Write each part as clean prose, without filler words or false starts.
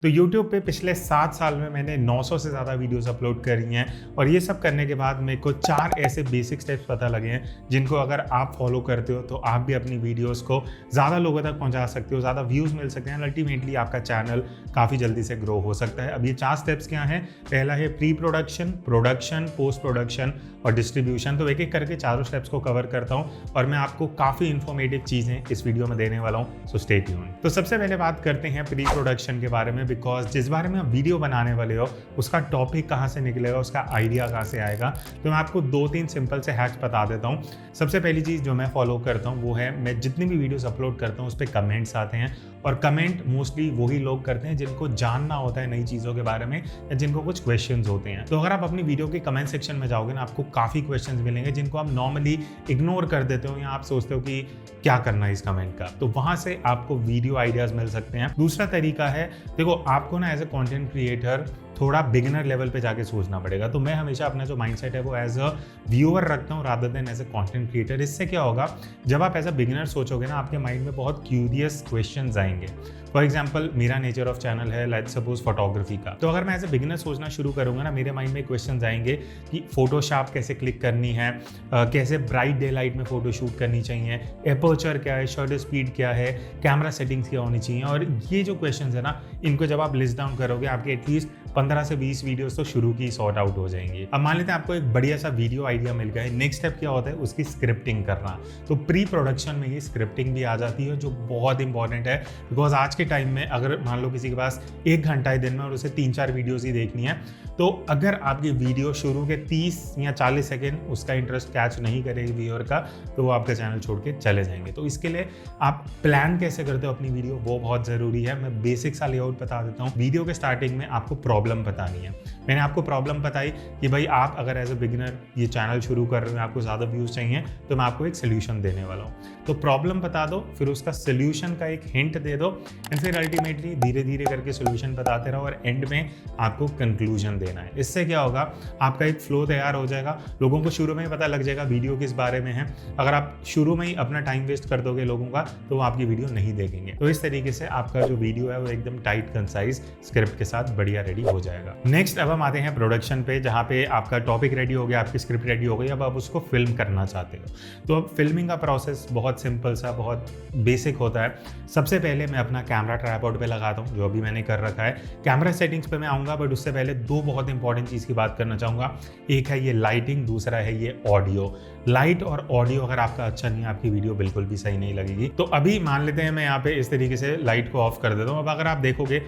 तो YouTube पे पिछले 7 साल में मैंने 900 से ज़्यादा वीडियोस अपलोड करी हैं और ये सब करने के बाद मेरे को 4 ऐसे बेसिक स्टेप्स पता लगे हैं जिनको अगर आप फॉलो करते हो तो आप भी अपनी वीडियोस को ज़्यादा लोगों तक पहुंचा सकते हो, ज़्यादा व्यूज़ मिल सकते हैं, अल्टीमेटली आपका चैनल काफ़ी जल्दी से ग्रो हो सकता है। अब ये 4 स्टेप्स क्या हैं? पहला है pre production, production, post production और डिस्ट्रीब्यूशन। तो एक एक करके चारों स्टेप्स को कवर करता हूँ और मैं आपको काफ़ी इन्फॉर्मेटिव चीज़ें इस वीडियो में देने वाला हूँ, सो स्टे ट्यून्ड। तो सबसे पहले बात करते हैं प्री प्रोडक्शन के बारे में, बिकॉज जिस बारे में आप वीडियो बनाने वाले हो उसका टॉपिक कहाँ से निकलेगा, उसका आइडिया कहाँ से आएगा। तो मैं आपको 2-3 सिंपल से हैक्स बता देता हूँ। सबसे पहली चीज़ जो मैं फॉलो करता हूँ वो है, मैं जितनी भी वीडियोस अपलोड करता हूँ उस पर कमेंट्स आते हैं और कमेंट मोस्टली वही लोग करते हैं जिनको जानना होता है नई चीज़ों के बारे में या जिनको कुछ क्वेश्चंस होते हैं। तो अगर आप अपनी वीडियो के कमेंट सेक्शन में जाओगे ना, आपको काफ़ी क्वेश्चंस मिलेंगे जिनको आप नॉर्मली इग्नोर कर देते हो या आप सोचते हो कि क्या करना है इस कमेंट का। तो वहाँ से आपको वीडियो आइडियाज़ मिल सकते हैं। दूसरा तरीका है, देखो आपको ना एज ए कंटेंट क्रिएटर थोड़ा बिगिनर लेवल पे जाके सोचना पड़ेगा। तो मैं हमेशा अपना जो माइंडसेट है वो एज अ व्यूअर रखता हूँ rather than as a content creator. इससे क्या होगा, जब आप एज अ बिगिनर सोचोगे ना, आपके माइंड में बहुत क्यूरियस क्वेश्चंस आएंगे। फॉर एग्जाम्पल, मेरा नेचर ऑफ चैनल है लेट्स सपोज फोटोग्राफी का। तो अगर मैं एज अ बिगिनर सोचना शुरू करूंगा ना, मेरे माइंड में क्वेश्चंस आएंगे कि फोटोशॉप कैसे क्लिक करनी है, कैसे ब्राइट डे लाइट में फोटो शूट करनी चाहिए, एपर्चर क्या है, शटर स्पीड क्या है, कैमरा सेटिंग्स क्या होनी चाहिए। और ये जो क्वेश्चंस है ना, इनको जब आप लिस्ट डाउन करोगे, आपके एटलीस्ट 15 से 20 वीडियोस तो शुरू की सॉर्ट आउट हो जाएंगी। अब मान लेते हैं आपको एक बढ़िया सा वीडियो आइडिया मिल गया है। नेक्स्ट स्टेप क्या होता है, उसकी स्क्रिप्टिंग करना। तो प्री प्रोडक्शन में ये स्क्रिप्टिंग भी आ जाती है जो बहुत इंपॉर्टेंट है, बिकॉज आज के टाइम में अगर मान लो किसी के पास 1 घंटा है दिन में और उसे 3-4 वीडियोस ही देखनी है, तो अगर आपकी वीडियो शुरू के 30 या 40 सेकेंड उसका इंटरेस्ट कैच नहीं करेगी व्यूअर का, तो वो आपका चैनल छोड़ के चले जाएंगे। तो इसके लिए आप प्लान कैसे करते हो अपनी वीडियो, वो बहुत ज़रूरी है। मैं बेसिक सा लेआउट बता देता हूँ। वीडियो के स्टार्टिंग में आपको प्रॉब्लम बतानी है। मैंने आपको प्रॉब्लम बताई कि भाई आप अगर एज अ बिगिनर ये चैनल शुरू कर रहे हो, आपको ज़्यादा व्यूज़ चाहिए, तो मैं आपको एक सोल्यूशन देने वाला हूँ। तो प्रॉब्लम बता दो, फिर उसका सोल्यूशन का एक हिंट दे दो एंड फिर अल्टीमेटली धीरे धीरे करके सोल्यूशन बताते रहो और एंड में आपको कंक्लूजन देना है। इससे क्या होगा, आपका एक फ्लो तैयार हो जाएगा। लोगों को शुरू में ही पता लग जाएगा वीडियो किस बारे में है। अगर आप शुरू में ही अपना टाइम वेस्ट कर दोगे लोगों का, तो वो आपकी वीडियो नहीं देखेंगे। तो इस तरीके से आपका जो वीडियो है वो एकदम टाइट कंसाइज स्क्रिप्ट के साथ बढ़िया रेडी हो जाएगा। नेक्स्ट अब हम आते हैं प्रोडक्शन पे, जहाँ पे आपका टॉपिक रेडी हो गया, आपकी स्क्रिप्ट रेडी हो गई, अब आप उसको फिल्म करना चाहते हो। तो अब फिल्मिंग का प्रोसेस बहुत सिंपल सा, बहुत बेसिक होता है। सबसे पहले मैं अपना कैमरा ट्राइपॉड पे लगाता हूँ, जो अभी मैंने कर रखा है। कैमरा सेटिंग्स पे मैं आऊँगा, बट उससे पहले 2 बहुत इंपॉर्टेंट चीज़ की बात करना चाहूँगा। एक है ये लाइटिंग, दूसरा है ये ऑडियो। लाइट और ऑडियो अगर आपका अच्छा नहीं है, आपकी वीडियो बिल्कुल भी सही नहीं लगेगी। तो अभी मान लेते हैं मैं यहाँ पे इस तरीके से लाइट को ऑफ कर देता हूँ। अब अगर आप देखोगे,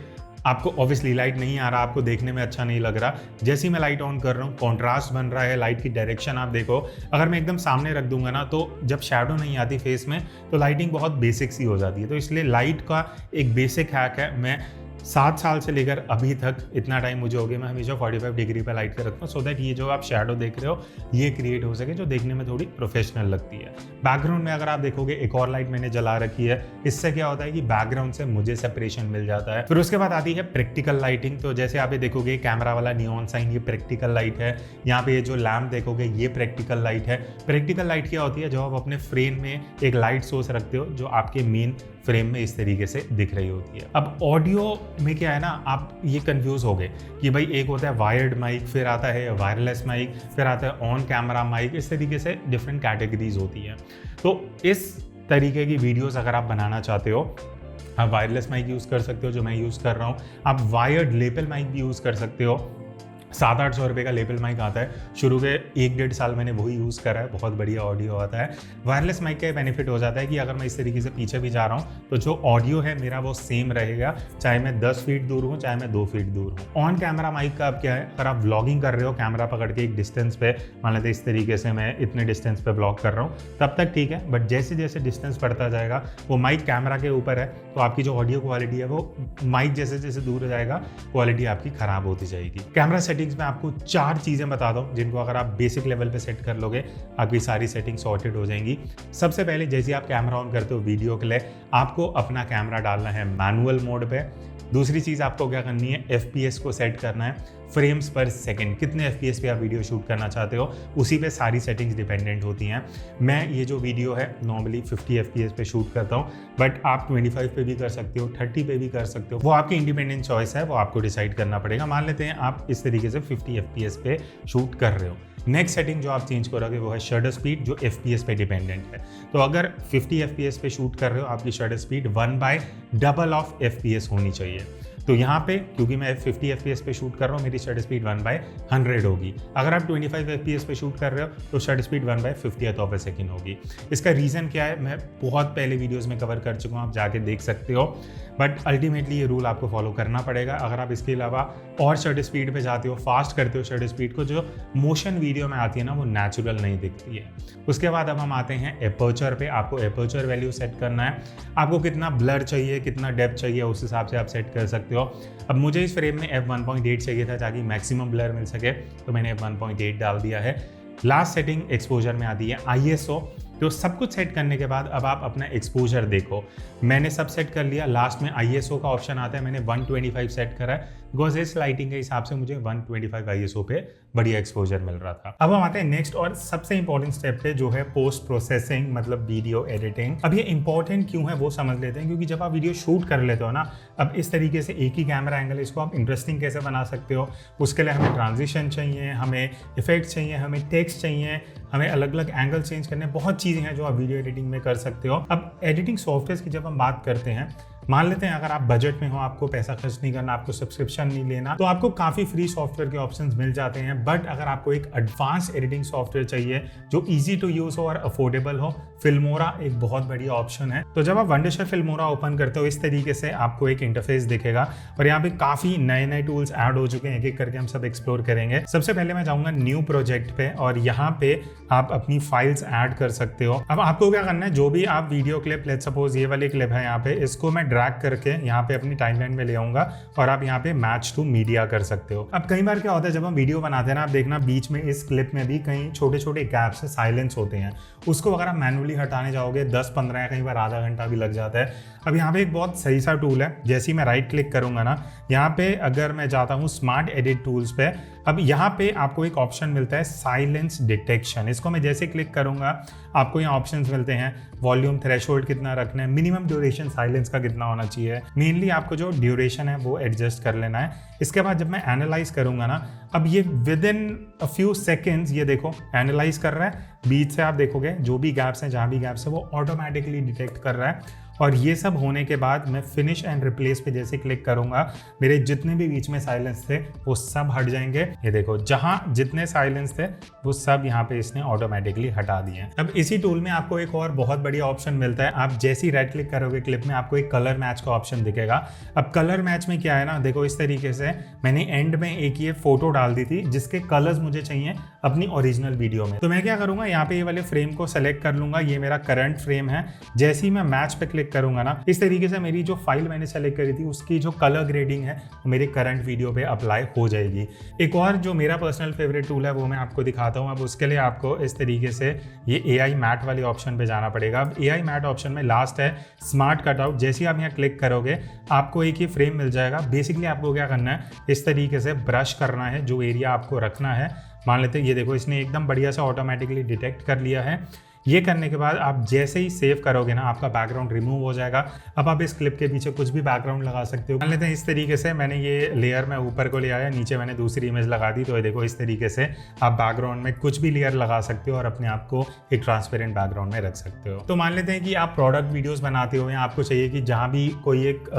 आपको ऑब्वियसली लाइट नहीं आ रहा, आपको देखने में अच्छा नहीं लग रहा। जैसे ही मैं लाइट ऑन कर रहा हूँ, कॉन्ट्रास्ट बन रहा है, लाइट की डायरेक्शन आप देखो। अगर मैं एकदम सामने रख दूंगा ना, तो जब शैडो नहीं आती फेस में, तो लाइटिंग बहुत बेसिक सी हो जाती है। तो इसलिए लाइट का एक बेसिक हैक है। मैं 7 साल से लेकर अभी तक इतना टाइम मुझे हो गया, मैं हमेशा 45 डिग्री पर लाइट कर रखता हूँ, सो दैट ये जो आप शैडो देख रहे हो ये क्रिएट हो सके, जो देखने में थोड़ी प्रोफेशनल लगती है। बैकग्राउंड में अगर आप देखोगे, एक और लाइट मैंने जला रखी है। इससे क्या होता है कि बैकग्राउंड से मुझे सेपरेशन मिल जाता है। फिर उसके बाद आती है प्रैक्टिकल लाइटिंग। तो जैसे आप ये देखोगे, कैमरा वाला नियॉन साइन ये प्रैक्टिकल लाइट है। यहाँ पे ये जो लैम्प देखोगे ये प्रैक्टिकल लाइट है। प्रैक्टिकल लाइट क्या होती है, जब आप अपने फ्रेम में एक लाइट सोर्स रखते हो जो आपके मेन फ्रेम में इस तरीके से दिख रही होती है। अब ऑडियो में क्या है ना, आप ये कंफ्यूज हो गए कि भाई एक होता है वायर्ड माइक, फिर आता है वायरलेस माइक, फिर आता है ऑन कैमरा माइक। इस तरीके से डिफरेंट कैटेगरीज होती हैं। तो इस तरीके की वीडियोस अगर आप बनाना चाहते हो, आप वायरलेस माइक यूज़ कर सकते हो जो मैं यूज़ कर रहा हूँ। आप वायर्ड लेपल माइक भी यूज़ कर सकते हो। 700-800 रुपये का लेपल माइक आता है। शुरू के 1-1.5 साल मैंने वही यूज़ करा है, बहुत बढ़िया ऑडियो आता है। वायरलेस माइक का बेनिफिट हो जाता है कि अगर मैं इस तरीके से पीछे भी जा रहा हूँ, तो जो ऑडियो है मेरा वो सेम रहेगा, चाहे मैं 10 फीट दूर हूँ, चाहे मैं 2 फीट दूर हूँ। ऑन कैमरा माइक का अब क्या है, अगर आप व्लॉगिंग कर रहे हो कैमरा पकड़ के एक डिस्टेंस पे, मान लेते इस तरीके से मैं इतने डिस्टेंस पे व्लॉग कर रहा हूँ, तब तक ठीक है। बट जैसे जैसे डिस्टेंस बढ़ता जाएगा, वो माइक कैमरा के ऊपर है, तो आपकी जो ऑडियो क्वालिटी है वो माइक जैसे जैसे दूर जाएगा, क्वालिटी आपकी खराब होती जाएगी। कैमरा सेटिंग्स में आपको 4 चीज़ें बता दो जिनको अगर आप बेसिक लेवल पे सेट कर लोगे, आपकी सारी सेटिंग सॉर्टेड हो जाएंगी। सबसे पहले जैसे आप कैमरा ऑन करते हो वीडियो के लिए, आपको अपना कैमरा डालना है मैनुअल मोड पे। दूसरी चीज़ आपको क्या करनी है, FPS को सेट करना है। फ्रेम्स पर सेकंड, कितने FPS पे आप वीडियो शूट करना चाहते हो, उसी पे सारी सेटिंग्स डिपेंडेंट होती हैं। मैं ये जो वीडियो है नॉर्मली 50 FPS पे शूट करता हूँ, बट आप 25 पे भी कर सकते हो, 30 पे भी कर सकते हो, वो आपकी इंडिपेंडेंट चॉइस है, वो आपको डिसाइड करना पड़ेगा। मान लेते हैं आप इस तरीके से 50 FPS पे शूट कर रहे हो। नेक्स्ट सेटिंग जो आप चेंज करोगे वो है शटर स्पीड, जो FPS पे डिपेंडेंट है। तो अगर 50 FPS पे शूट कर रहे हो, आपकी शटर स्पीड 1/डबल ऑफ FPS होनी चाहिए। तो यहाँ पे क्योंकि मैं 50 FPS पे शूट कर रहा हूँ, मेरी शटर स्पीड 1/100 होगी। अगर आप 25 FPS पे शूट कर रहे हो तो shutter speed 1/50th of a second होगी। इसका रीज़न क्या है, मैं बहुत पहले वीडियोस में कवर कर चुका हूँ, आप जाके देख सकते हो, बट अल्टीमेटली ये रूल आपको फॉलो करना पड़ेगा। अगर आप इसके अलावा और शटर स्पीड पे जाते हो, फास्ट करते हो शटर स्पीड को, जो मोशन वीडियो में आती है ना, वो नेचुरल नहीं दिखती है। उसके बाद अब हम आते हैं एपर्चर पे। आपको एपर्चर वैल्यू सेट करना है, आपको कितना ब्लर चाहिए, कितना डेप्थ चाहिए, उस हिसाब से आप सेट कर सकते हो। अब मुझे इस फ्रेम में f1.8 चाहिए था ताकि मैक्सिमम ब्लर मिल सके, तो मैंने f1.8 डाल दिया है। लास्ट सेटिंग एक्सपोजर में आती है ISO। तो सब कुछ सेट करने के बाद अब आप अपना एक्सपोजर देखो, मैंने सब सेट कर लिया। लास्ट में ISO का ऑप्शन आता है, मैंने 125 सेट करा है, बिकॉज इस लाइटिंग के हिसाब से मुझे 125 ISO पे बढ़िया एक्सपोजर मिल रहा था। अब हम आते हैं नेक्स्ट और सबसे इंपॉर्टेंट स्टेप पे, जो है पोस्ट प्रोसेसिंग, मतलब वीडियो एडिटिंग। अब ये इंपॉर्टेंट क्यों है वो समझ लेते हैं, क्योंकि जब आप वीडियो शूट कर लेते हो ना, अब इस तरीके से एक ही कैमरा एंगल, इसको आप इंटरेस्टिंग कैसे बना सकते हो, उसके लिए हमें ट्रांजिशन चाहिए, हमें इफेक्ट चाहिए, हमें टेक्स्ट चाहिए, हमें अलग अलग एंगल चेंज करने, बहुत चीज़ें हैं जो आप वीडियो एडिटिंग में कर सकते हो। अब एडिटिंग सॉफ्टवेयर की जब हम बात करते हैं, मान लेते हैं अगर आप बजट में हो, आपको पैसा खर्च नहीं करना, आपको सब्सक्रिप्शन नहीं लेना, तो आपको काफ़ी फ्री सॉफ्टवेयर के ऑप्शंस मिल जाते हैं। बट अगर आपको एक एडवांस एडिटिंग सॉफ्टवेयर चाहिए जो इजी टू यूज़ हो और अफोर्डेबल हो, फिल्मोरा एक बहुत बढ़िया ऑप्शन है। तो जब आप वंडरशेयर फिल्मोरा ओपन करते हो, इस तरीके से आपको एक इंटरफेस दिखेगा और यहाँ पे काफ़ी नए नए टूल्स ऐड हो चुके हैं, एक एक करके हम सब एक्सप्लोर करेंगे। सबसे पहले मैं जाऊँगा न्यू प्रोजेक्ट पे और यहाँ पे आप अपनी फाइल्स ऐड कर सकते हो। अब आपको क्या करना है, जो भी आप वीडियो क्लिप, लेट्स सपोज ये वाली क्लिप है यहाँ पे, इसको मैं ड्रैग करके यहाँ पे अपनी टाइमलाइन में ले आऊंगा और आप यहाँ पे मैच टू मीडिया कर सकते हो। अब कई बार क्या होता है, जब हम वीडियो बनाते हैं ना, आप देखना बीच में इस क्लिप में भी कई छोटे छोटे गैप्स, साइलेंस होते हैं, उसको अगर आप मैनुअली हटाने जाओगे 10-15 या कई बार आधा घंटा भी लग जाता है। अब यहाँ पे एक बहुत सही सा टूल है, जैसे ही मैं राइट क्लिक करूंगा ना, यहाँ पे अगर मैं जाता हूँ स्मार्ट एडिट टूल्स पे, अब यहाँ पे आपको एक ऑप्शन मिलता है साइलेंस डिटेक्शन। इसको मैं जैसे क्लिक करूंगा, आपको यहाँ ऑप्शंस मिलते हैं, वॉल्यूम थ्रेशोल्ड कितना रखना है, मिनिमम ड्यूरेशन साइलेंस का कितना होना चाहिए, मेनली आपको जो ड्यूरेशन है वो एडजस्ट कर लेना है। इसके बाद जब मैं एनालाइज करूंगा ना, अब ये with in a few seconds ये देखो एनालाइज कर रहा है, बीच से आप देखोगे जो भी गैप्स हैं, जहाँ भी गैप्स है, वो ऑटोमेटिकली डिटेक्ट कर रहा है। और ये सब होने के बाद मैं फिनिश एंड रिप्लेस पे जैसे क्लिक करूंगा, मेरे जितने भी बीच में साइलेंस थे वो सब हट जाएंगे। ये देखो, जहां जितने साइलेंस थे वो सब यहाँ पे इसने ऑटोमेटिकली हटा दिए। अब इसी टूल में आपको एक और बहुत बढ़िया ऑप्शन मिलता है, आप जैसे ही राइट क्लिक करोगे क्लिप में, आपको एक कलर मैच का ऑप्शन दिखेगा। अब कलर मैच में क्या है ना, देखो इस तरीके से मैंने एंड में एक ये फोटो डाल दी थी जिसके कलर्स मुझे चाहिए अपनी ओरिजिनल वीडियो में। तो मैं क्या करूंगा, यहाँ पे ये वाले फ्रेम को सेलेक्ट कर लूंगा, ये मेरा करंट फ्रेम है। जैसे ही मैं मैच पे क्लिक करूंगा ना, इस तरीके से मेरी जो फाइल मैंने सेलेक्ट करी थी उसकी जो कलर ग्रेडिंग है वो मेरे करंट वीडियो पे अप्लाई हो जाएगी। एक और जो मेरा पर्सनल फेवरेट टूल है वो मैं आपको दिखाता हूँ। अब उसके लिए आपको इस तरीके से ये AI मैट वाले ऑप्शन पे जाना पड़ेगा। अब AI मैट ऑप्शन में लास्ट है स्मार्ट कटआउट। जैसे ही आप यहाँ क्लिक करोगे आपको एक ये फ्रेम मिल जाएगा। बेसिकली आपको क्या करना है, इस तरीके से ब्रश करना है जो एरिया आपको रखना है। मान लेते हैं ये देखो, इसने एकदम बढ़िया से ऑटोमेटिकली डिटेक्ट कर लिया है। ये करने के बाद आप जैसे ही सेव करोगे ना, आपका बैकग्राउंड रिमूव हो जाएगा। अब आप इस क्लिप के पीछे कुछ भी बैकग्राउंड लगा सकते हो। मान लेते हैं इस तरीके से मैंने ये लेयर में ऊपर को ले आया, नीचे मैंने दूसरी इमेज लगा दी। तो ये देखो, इस तरीके से आप बैकग्राउंड में कुछ भी लेयर लगा सकते हो और अपने आप को एक ट्रांसपेरेंट बैकग्राउंड में रख सकते हो। तो मान लेते हैं कि आप प्रोडक्ट वीडियोस बनाते हो या आपको चाहिए कि जहाँ भी कोई एक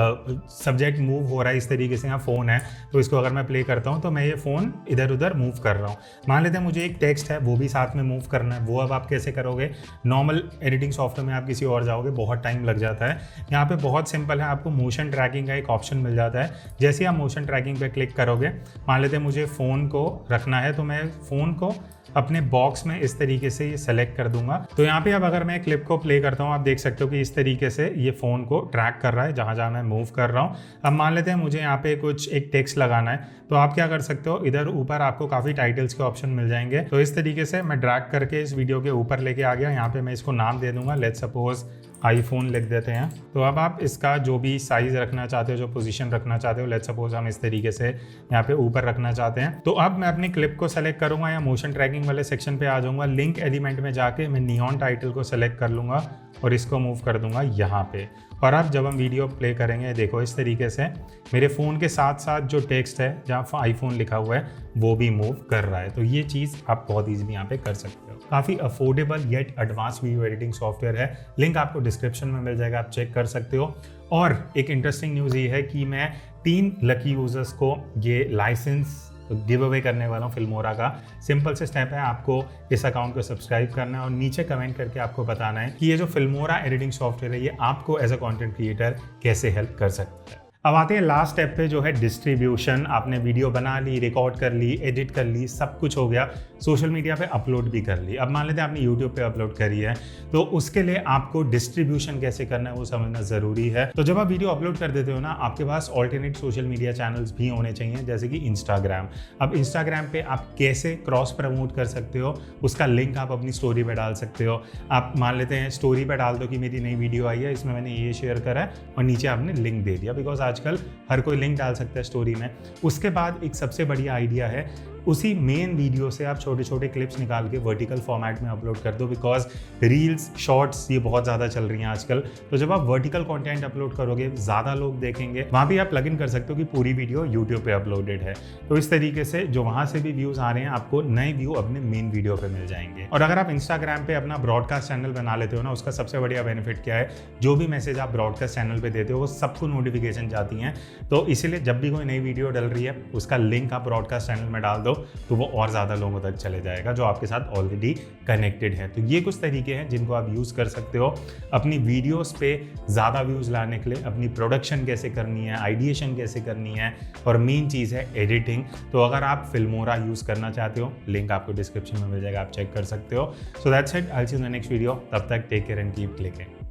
सब्जेक्ट मूव हो रहा है, इस तरीके से यहाँ फोन है, तो इसको अगर मैं प्ले करता हूँ तो मैं ये फोन इधर उधर मूव कर रहा हूँ। मान लेते हैं मुझे एक टेक्स्ट है वो भी साथ में मूव करना है, वो अब आप कैसे करोगे? नॉर्मल एडिटिंग सॉफ्टवेयर में आप किसी और जाओगे, बहुत टाइम लग जाता है। यहाँ पे बहुत सिंपल है, आपको मोशन ट्रैकिंग का एक ऑप्शन मिल जाता है। जैसे ही आप मोशन ट्रैकिंग पे क्लिक करोगे, मान लेते हैं मुझे फ़ोन को रखना है, तो मैं फ़ोन को अपने बॉक्स में इस तरीके से ये सेलेक्ट कर दूंगा। तो यहाँ पे अब अगर मैं क्लिप को प्ले करता हूँ, आप देख सकते हो कि इस तरीके से ये फ़ोन को ट्रैक कर रहा है जहाँ जहाँ मैं मूव कर रहा हूँ। अब मान लेते हैं मुझे यहाँ पे कुछ एक टेक्स्ट लगाना है, तो आप क्या कर सकते हो, इधर ऊपर आपको काफ़ी टाइटल्स के ऑप्शन मिल जाएंगे। तो इस तरीके से मैं ड्रैग करके इस वीडियो के ऊपर लेके आ गया। यहाँ पे मैं इसको नाम दे दूंगा, लेट्स सपोज आईफोन लिख देते हैं। तो अब आप इसका जो भी साइज़ रखना चाहते हो, जो पोजीशन रखना चाहते हो, लेट्स सपोज हम इस तरीके से यहाँ पे ऊपर रखना चाहते हैं। तो अब मैं अपनी क्लिप को सेलेक्ट करूँगा या मोशन ट्रैकिंग वाले सेक्शन पे आ जाऊँगा। लिंक एलिमेंट में जाके मैं नियॉन टाइटल को सेलेक्ट कर लूँगा और इसको मूव कर दूंगा यहाँ पे। और अब जब हम वीडियो प्ले करेंगे, देखो इस तरीके से मेरे फ़ोन के साथ साथ जो टेक्स्ट है जहाँ आईफोन लिखा हुआ है वो भी मूव कर रहा है। तो ये चीज़ आप बहुत ईजिली यहाँ पे कर सकते हो। काफ़ी affordable yet advance video editing software है। लिंक आपको डिस्क्रिप्शन में मिल जाएगा, आप चेक कर सकते हो। और एक इंटरेस्टिंग न्यूज़ ये है कि मैं 3 लकी यूज़र्स को ये लाइसेंस गिव अवे करने वाला हूँ फिल्मोरा का। सिंपल से स्टेप है, आपको इस अकाउंट को सब्सक्राइब करना है और नीचे कमेंट करके आपको बताना है कि ये जो फिल्मोरा एडिटिंग सॉफ्टवेयर है ये आपको एज अ कंटेंट क्रिएटर कैसे हेल्प कर सकता है। अब आते हैं लास्ट स्टेप पे, जो है डिस्ट्रीब्यूशन। आपने वीडियो बना ली, रिकॉर्ड कर ली, एडिट कर ली, सब कुछ हो गया, सोशल मीडिया पे अपलोड भी कर ली। अब मान लेते हैं आपने यूट्यूब पे अपलोड करी है, तो उसके लिए आपको डिस्ट्रीब्यूशन कैसे करना है वो समझना ज़रूरी है। तो जब आप वीडियो अपलोड कर देते हो ना, आपके पास ऑल्टरनेट सोशल मीडिया चैनल्स भी होने चाहिए, जैसे कि इंस्टाग्राम। अब इंस्टाग्राम पे आप कैसे क्रॉस प्रमोट कर सकते हो, उसका लिंक आप अपनी स्टोरी पे डाल सकते हो। आप मान लेते हैं स्टोरी पे डाल दो कि मेरी नई वीडियो आई है, इसमें मैंने ये शेयर करा है, और नीचे आपने लिंक दे दिया, बिकॉज आजकल हर कोई लिंक डाल सकता है स्टोरी में। उसके बाद एक सबसे बढ़िया आइडिया है, उसी मेन वीडियो से आप छोटे छोटे क्लिप्स निकाल के वर्टिकल फॉर्मेट में अपलोड कर दो, बिकॉज रील्स, शॉर्ट्स ये बहुत ज़्यादा चल रही हैं आजकल। तो जब आप वर्टिकल कंटेंट अपलोड करोगे, ज़्यादा लोग देखेंगे। वहाँ भी आप प्लग इन कर सकते हो कि पूरी वीडियो यूट्यूब पे अपलोडेड है। तो इस तरीके से जो वहाँ से भी व्यूज़ आ रहे हैं, आपको नए व्यू अपने मेन वीडियो पर मिल जाएंगे। और अगर आप इंस्टाग्राम पे अपना ब्रॉडकास्ट चैनल बना लेते हो ना, उसका सबसे बढ़िया बेनिफिट क्या है, जो भी मैसेज आप ब्रॉडकास्ट चैनल पर देते हो वो सबको नोटिफिकेशन जाती हैं। तो इसीलिए जब भी कोई नई वीडियो डल रही है, उसका लिंक आप ब्रॉडकास्ट चैनल में डाल दो, तो वो और ज़्यादा लोगों तक चले जाएगा जो आपके साथ ऑलरेडी कनेक्टेड है। तो ये कुछ तरीके हैं जिनको आप यूज़ कर सकते हो अपनी वीडियोस पे ज़्यादा व्यूज़ लाने के लिए। अपनी प्रोडक्शन कैसे करनी है, आइडिएशन कैसे करनी है, और मेन चीज़ है एडिटिंग। तो अगर आप फिल्मोरा यूज़ करना चाहते हो, लिंक आपको डिस्क्रिप्शन में मिल जाएगा, आप चेक कर सकते हो। So that's it, I will see you in the next video. तब तक take care and keep clicking.